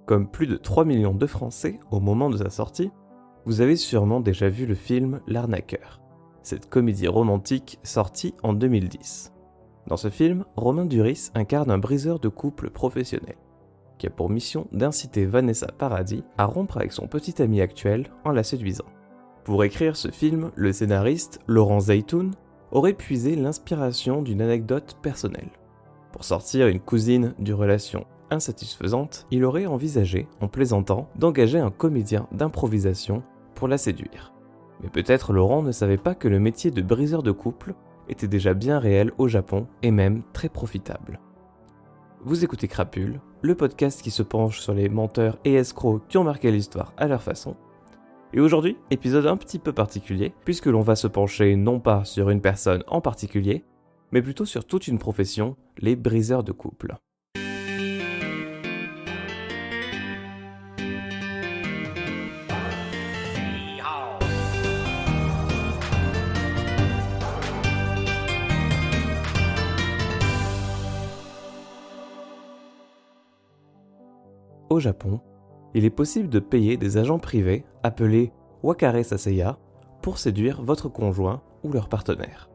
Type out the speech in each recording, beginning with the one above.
Comme plus de 3 millions de Français au moment de sa sortie, vous avez sûrement déjà vu le film L'Arnaqueur, cette comédie romantique sortie en 2010. Dans ce film, Romain Duris incarne un briseur de couple professionnel, qui a pour mission d'inciter Vanessa Paradis à rompre avec son petit ami actuel en la séduisant. Pour écrire ce film, le scénariste Laurent Zeytoun aurait puisé l'inspiration d'une anecdote personnelle. Pour sortir une cousine d'une relation insatisfaisante, il aurait envisagé, en plaisantant, d'engager un comédien d'improvisation pour la séduire. Mais peut-être Laurent ne savait pas que le métier de briseur de couple était déjà bien réel au Japon et même très profitable. Vous écoutez Crapule, le podcast qui se penche sur les menteurs et escrocs qui ont marqué l'histoire à leur façon. Et aujourd'hui, épisode un petit peu particulier, puisque l'on va se pencher non pas sur une personne en particulier, mais plutôt sur toute une profession, les briseurs de couple. Au Japon, il est possible de payer des agents privés appelés Wakare Saseya pour séduire votre conjoint ou leur partenaire.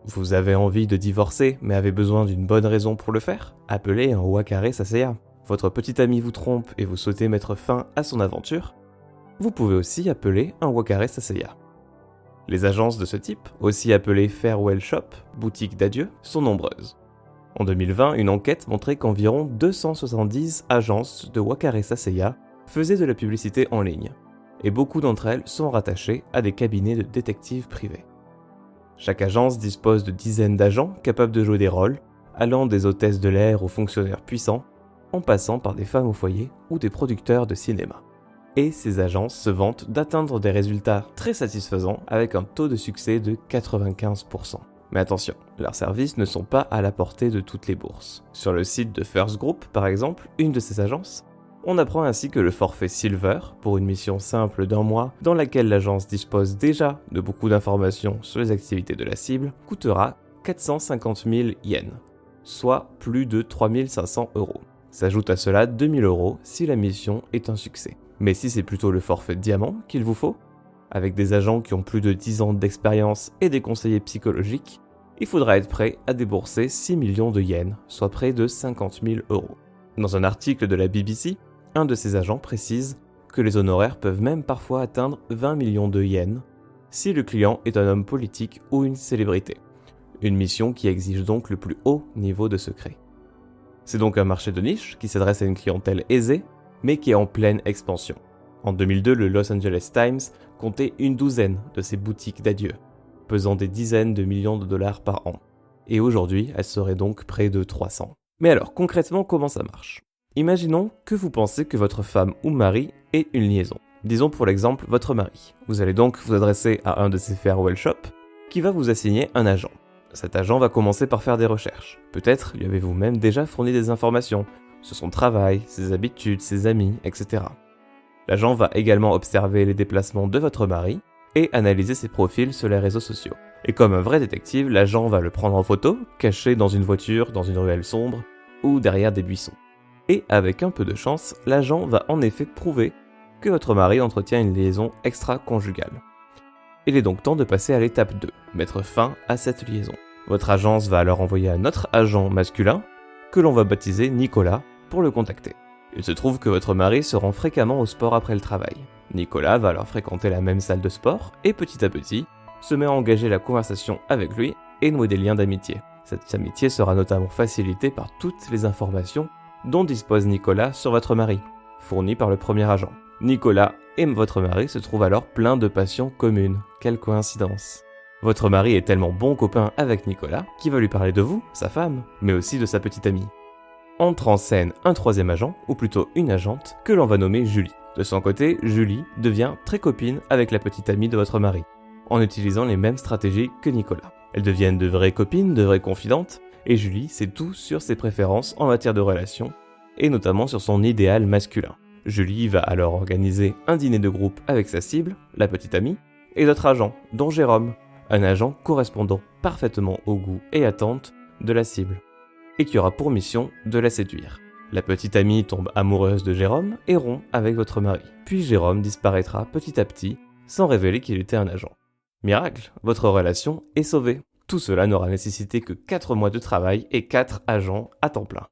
Vous avez envie de divorcer mais avez besoin d'une bonne raison pour le faire? Appelez un Wakare Saseya. Votre petit ami vous trompe et vous souhaitez mettre fin à son aventure? Vous pouvez aussi appeler un Wakare Saseya. Les agences de ce type, aussi appelées Farewell Shop, boutique d'adieu, sont nombreuses. En 2020, une enquête montrait qu'environ 270 agences de Wakare Saseya faisaient de la publicité en ligne, et beaucoup d'entre elles sont rattachées à des cabinets de détectives privés. Chaque agence dispose de dizaines d'agents capables de jouer des rôles, allant des hôtesses de l'air aux fonctionnaires puissants, en passant par des femmes au foyer ou des producteurs de cinéma. Et ces agences se vantent d'atteindre des résultats très satisfaisants avec un taux de succès de 95%. Mais attention, leurs services ne sont pas à la portée de toutes les bourses. Sur le site de First Group, par exemple, une de ces agences, on apprend ainsi que le forfait Silver, pour une mission simple d'1 mois, dans laquelle l'agence dispose déjà de beaucoup d'informations sur les activités de la cible, coûtera 450 000 yens, soit plus de 3 500 €. S'ajoute à cela 2 000 € si la mission est un succès. Mais si c'est plutôt le forfait Diamant qu'il vous faut, avec des agents qui ont plus de 10 ans d'expérience et des conseillers psychologiques, il faudra être prêt à débourser 6 millions de yens, soit près de 50 000 €. Dans un article de la BBC, un de ces agents précise que les honoraires peuvent même parfois atteindre 20 millions de yens si le client est un homme politique ou une célébrité. Une mission qui exige donc le plus haut niveau de secret. C'est donc un marché de niche qui s'adresse à une clientèle aisée, mais qui est en pleine expansion. En 2002, le Los Angeles Times comptait une douzaine de ces boutiques d'adieu, pesant des dizaines de millions de dollars par an. Et aujourd'hui, elles seraient donc près de 300. Mais alors, concrètement, comment ça marche? Imaginons que vous pensez que votre femme ou mari ait une liaison. Disons pour l'exemple votre mari. Vous allez donc vous adresser à un de ces farewell shops qui va vous assigner un agent. Cet agent va commencer par faire des recherches. Peut-être lui avez-vous même déjà fourni des informations sur son travail, ses habitudes, ses amis, etc. L'agent va également observer les déplacements de votre mari et analyser ses profils sur les réseaux sociaux. Et comme un vrai détective, l'agent va le prendre en photo, caché dans une voiture, dans une ruelle sombre ou derrière des buissons. Et avec un peu de chance, l'agent va en effet prouver que votre mari entretient une liaison extra-conjugale. Il est donc temps de passer à l'étape 2, mettre fin à cette liaison. Votre agence va alors envoyer un autre agent masculin, que l'on va baptiser Nicolas, pour le contacter. Il se trouve que votre mari se rend fréquemment au sport après le travail. Nicolas va alors fréquenter la même salle de sport et petit à petit, se met à engager la conversation avec lui et nouer des liens d'amitié. Cette amitié sera notamment facilitée par toutes les informations dont dispose Nicolas sur votre mari, fournies par le premier agent. Nicolas et votre mari se trouvent alors pleins de passions communes. Quelle coïncidence! Votre mari est tellement bon copain avec Nicolas qu'il va lui parler de vous, sa femme, mais aussi de sa petite amie. Entre en scène un troisième agent, ou plutôt une agente, que l'on va nommer Julie. De son côté, Julie devient très copine avec la petite amie de votre mari, en utilisant les mêmes stratégies que Nicolas. Elles deviennent de vraies copines, de vraies confidentes, et Julie sait tout sur ses préférences en matière de relations, et notamment sur son idéal masculin. Julie va alors organiser un dîner de groupe avec sa cible, la petite amie, et d'autres agents, dont Jérôme, un agent correspondant parfaitement au goût et attentes de la cible, et qui aura pour mission de la séduire. La petite amie tombe amoureuse de Jérôme et rompt avec votre mari. Puis Jérôme disparaîtra petit à petit, sans révéler qu'il était un agent. Miracle, votre relation est sauvée. Tout cela n'aura nécessité que 4 mois de travail et 4 agents à temps plein.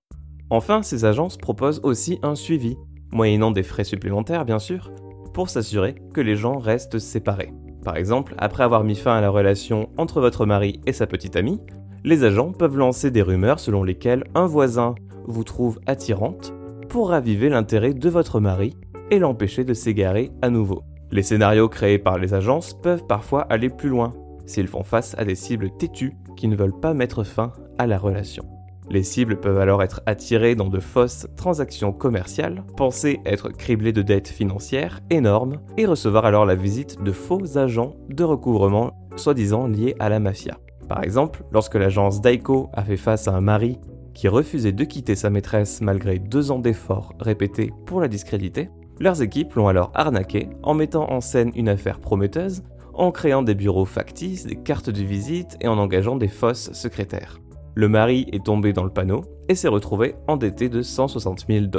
Enfin, ces agences proposent aussi un suivi, moyennant des frais supplémentaires bien sûr, pour s'assurer que les gens restent séparés. Par exemple, après avoir mis fin à la relation entre votre mari et sa petite amie, les agents peuvent lancer des rumeurs selon lesquelles un voisin vous trouve attirante pour raviver l'intérêt de votre mari et l'empêcher de s'égarer à nouveau. Les scénarios créés par les agences peuvent parfois aller plus loin, s'ils font face à des cibles têtues qui ne veulent pas mettre fin à la relation. Les cibles peuvent alors être attirées dans de fausses transactions commerciales, pensées être criblées de dettes financières énormes et recevoir alors la visite de faux agents de recouvrement soi-disant liés à la mafia. Par exemple, lorsque l'agence Daiko a fait face à un mari qui refusait de quitter sa maîtresse malgré 2 ans d'efforts répétés pour la discréditer, leurs équipes l'ont alors arnaqué en mettant en scène une affaire prometteuse, en créant des bureaux factices, des cartes de visite et en engageant des fausses secrétaires. Le mari est tombé dans le panneau et s'est retrouvé endetté de 160 000 $.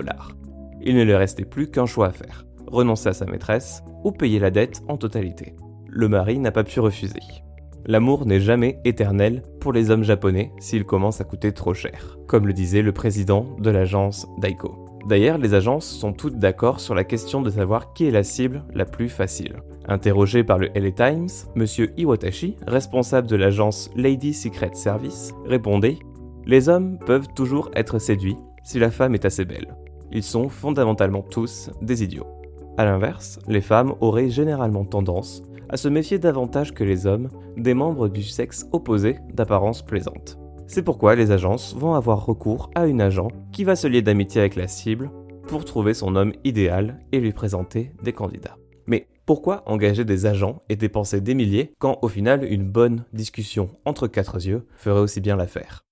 Il ne lui restait plus qu'un choix à faire, renoncer à sa maîtresse ou payer la dette en totalité. Le mari n'a pas pu refuser. L'amour n'est jamais éternel pour les hommes japonais s'il commence à coûter trop cher, comme le disait le président de l'agence Daiko. D'ailleurs, les agences sont toutes d'accord sur la question de savoir qui est la cible la plus facile. Interrogé par le LA Times, M. Iwatashi, responsable de l'agence Lady Secret Service, répondait « Les hommes peuvent toujours être séduits si la femme est assez belle. Ils sont fondamentalement tous des idiots. » A l'inverse, les femmes auraient généralement tendance à se méfier davantage que les hommes des membres du sexe opposé d'apparence plaisante. C'est pourquoi les agences vont avoir recours à une agent qui va se lier d'amitié avec la cible pour trouver son homme idéal et lui présenter des candidats. Mais pourquoi engager des agents et dépenser des milliers quand au final une bonne discussion entre 4 yeux ferait aussi bien l'affaire ?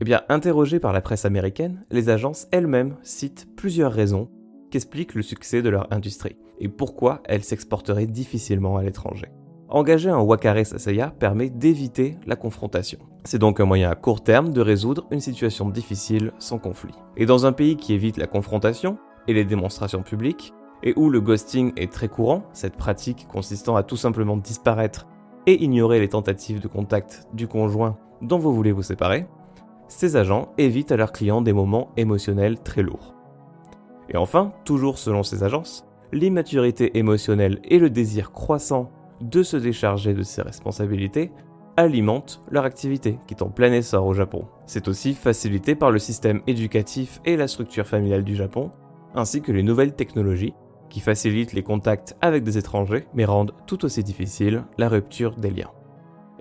Eh bien, interrogées par la presse américaine, les agences elles-mêmes citent plusieurs raisons qui expliquent le succès de leur industrie et pourquoi elles s'exporteraient difficilement à l'étranger. Engager un Wakare Sasaya permet d'éviter la confrontation. C'est donc un moyen à court terme de résoudre une situation difficile sans conflit. Et dans un pays qui évite la confrontation et les démonstrations publiques, et où le ghosting est très courant, cette pratique consistant à tout simplement disparaître et ignorer les tentatives de contact du conjoint dont vous voulez vous séparer, ces agents évitent à leurs clients des moments émotionnels très lourds. Et enfin, toujours selon ces agences, l'immaturité émotionnelle et le désir croissant de se décharger de ses responsabilités alimentent leur activité, qui est en plein essor au Japon. C'est aussi facilité par le système éducatif et la structure familiale du Japon, ainsi que les nouvelles technologies qui facilitent les contacts avec des étrangers, mais rendent tout aussi difficile la rupture des liens.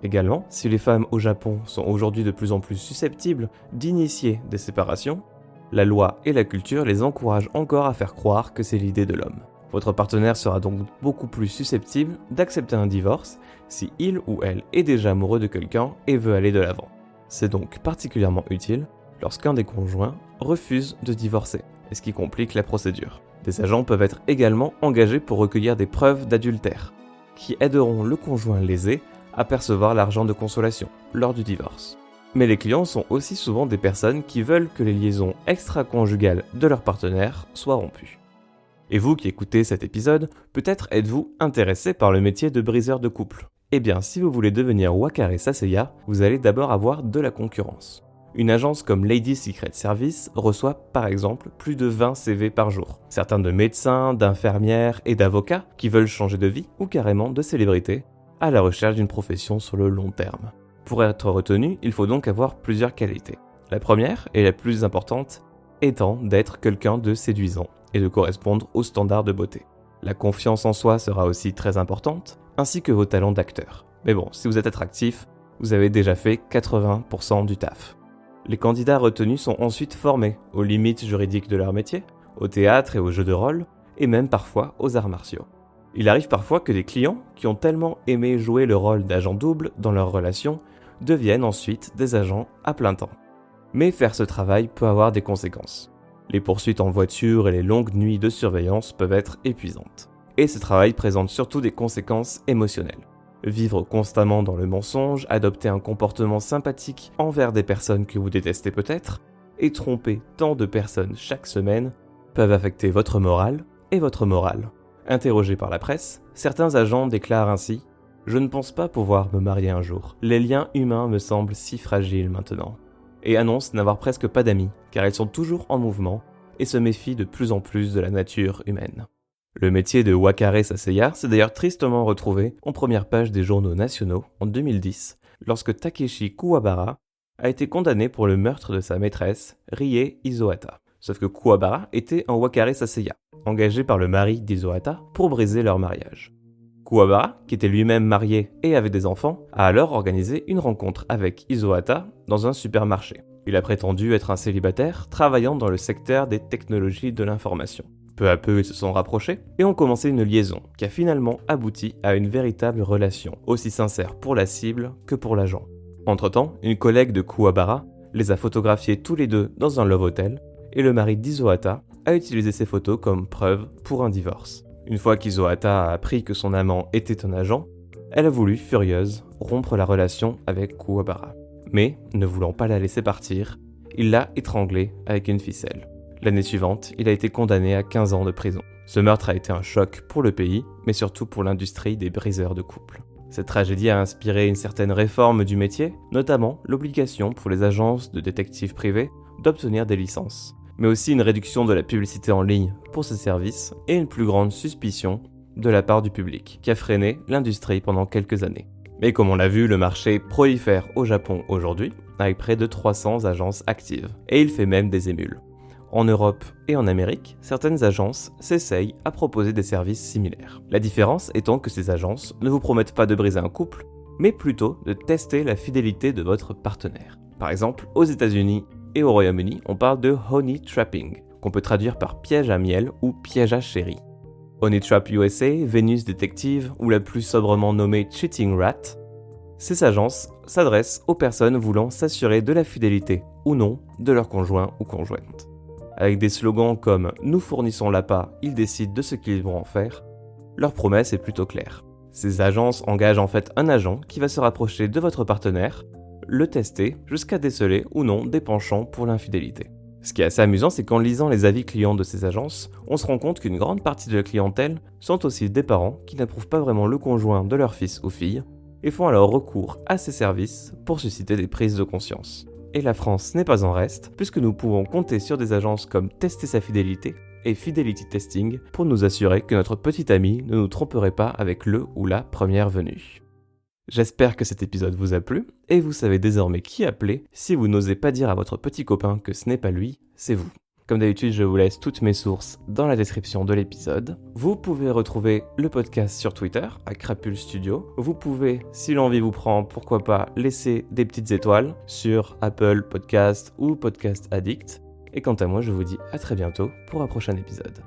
Également, si les femmes au Japon sont aujourd'hui de plus en plus susceptibles d'initier des séparations, la loi et la culture les encouragent encore à faire croire que c'est l'idée de l'homme. Votre partenaire sera donc beaucoup plus susceptible d'accepter un divorce si il ou elle est déjà amoureux de quelqu'un et veut aller de l'avant. C'est donc particulièrement utile lorsqu'un des conjoints refuse de divorcer, et ce qui complique la procédure. Des agents peuvent être également engagés pour recueillir des preuves d'adultère, qui aideront le conjoint lésé à percevoir l'argent de consolation lors du divorce. Mais les clients sont aussi souvent des personnes qui veulent que les liaisons extra-conjugales de leur partenaire soient rompues. Et vous qui écoutez cet épisode, peut-être êtes-vous intéressé par le métier de briseur de couple. Eh bien, si vous voulez devenir Wakare Sasaya, vous allez d'abord avoir de la concurrence. Une agence comme Lady Secret Service reçoit par exemple plus de 20 CV par jour. Certains de médecins, d'infirmières et d'avocats qui veulent changer de vie ou carrément de célébrités à la recherche d'une profession sur le long terme. Pour être retenu, il faut donc avoir plusieurs qualités. La première, et la plus importante, étant d'être quelqu'un de séduisant et de correspondre aux standards de beauté. La confiance en soi sera aussi très importante, ainsi que vos talents d'acteur. Mais bon, si vous êtes attractif, vous avez déjà fait 80% du taf. Les candidats retenus sont ensuite formés aux limites juridiques de leur métier, au théâtre et aux jeux de rôle, et même parfois aux arts martiaux. Il arrive parfois que des clients qui ont tellement aimé jouer le rôle d'agent double dans leur relation deviennent ensuite des agents à plein temps. Mais faire ce travail peut avoir des conséquences. Les poursuites en voiture et les longues nuits de surveillance peuvent être épuisantes. Et ce travail présente surtout des conséquences émotionnelles. Vivre constamment dans le mensonge, adopter un comportement sympathique envers des personnes que vous détestez peut-être, et tromper tant de personnes chaque semaine peuvent affecter votre morale et votre morale. Interrogés par la presse, certains agents déclarent ainsi « Je ne pense pas pouvoir me marier un jour. Les liens humains me semblent si fragiles maintenant. » Et annoncent n'avoir presque pas d'amis, car ils sont toujours en mouvement et se méfient de plus en plus de la nature humaine. Le métier de Wakaru Saseiya s'est d'ailleurs tristement retrouvé en première page des journaux nationaux en 2010, lorsque Takeshi Kuwabara a été condamné pour le meurtre de sa maîtresse, Rie Isohata. Sauf que Kuwabara était un Wakaru Saseiya, engagé par le mari d'Isohata pour briser leur mariage. Kuwabara, qui était lui-même marié et avait des enfants, a alors organisé une rencontre avec Isohata dans un supermarché. Il a prétendu être un célibataire travaillant dans le secteur des technologies de l'information. Peu à peu, ils se sont rapprochés et ont commencé une liaison qui a finalement abouti à une véritable relation, aussi sincère pour la cible que pour l'agent. Entre-temps, une collègue de Kuwabara les a photographiés tous les deux dans un love hotel et le mari d'Isohata a utilisé ces photos comme preuve pour un divorce. Une fois qu'Isohata a appris que son amant était un agent, elle a voulu, furieuse, rompre la relation avec Kuwabara. Mais, ne voulant pas la laisser partir, il l'a étranglée avec une ficelle. L'année suivante, il a été condamné à 15 ans de prison. Ce meurtre a été un choc pour le pays, mais surtout pour l'industrie des briseurs de couple. Cette tragédie a inspiré une certaine réforme du métier, notamment l'obligation pour les agences de détectives privés d'obtenir des licences, mais aussi une réduction de la publicité en ligne pour ces services et une plus grande suspicion de la part du public, qui a freiné l'industrie pendant quelques années. Mais comme on l'a vu, le marché prolifère au Japon aujourd'hui, avec près de 300 agences actives, et il fait même des émules. En Europe et en Amérique, certaines agences s'essayent à proposer des services similaires. La différence étant que ces agences ne vous promettent pas de briser un couple, mais plutôt de tester la fidélité de votre partenaire. Par exemple, aux États-Unis et au Royaume-Uni, on parle de honey trapping, qu'on peut traduire par piège à miel ou piège à chéri. Honey Trap USA, Venus Detective ou la plus sobrement nommée Cheating Rat, ces agences s'adressent aux personnes voulant s'assurer de la fidélité ou non de leur conjoint ou conjointe. Avec des slogans comme « Nous fournissons l'appât, ils décident de ce qu'ils vont en faire », leur promesse est plutôt claire. Ces agences engagent en fait un agent qui va se rapprocher de votre partenaire, le tester jusqu'à déceler ou non des penchants pour l'infidélité. Ce qui est assez amusant, c'est qu'en lisant les avis clients de ces agences, on se rend compte qu'une grande partie de la clientèle sont aussi des parents qui n'approuvent pas vraiment le conjoint de leur fils ou fille et font alors recours à ces services pour susciter des prises de conscience. Et la France n'est pas en reste, puisque nous pouvons compter sur des agences comme Tester sa fidélité et Fidelity Testing pour nous assurer que notre petit ami ne nous tromperait pas avec le ou la première venue. J'espère que cet épisode vous a plu, et vous savez désormais qui appeler si vous n'osez pas dire à votre petit copain que ce n'est pas lui, c'est vous. Comme d'habitude, je vous laisse toutes mes sources dans la description de l'épisode. Vous pouvez retrouver le podcast sur Twitter, à Crapule Studio. Vous pouvez, si l'envie vous prend, pourquoi pas, laisser des petites étoiles sur Apple Podcast ou Podcast Addict. Et quant à moi, je vous dis à très bientôt pour un prochain épisode.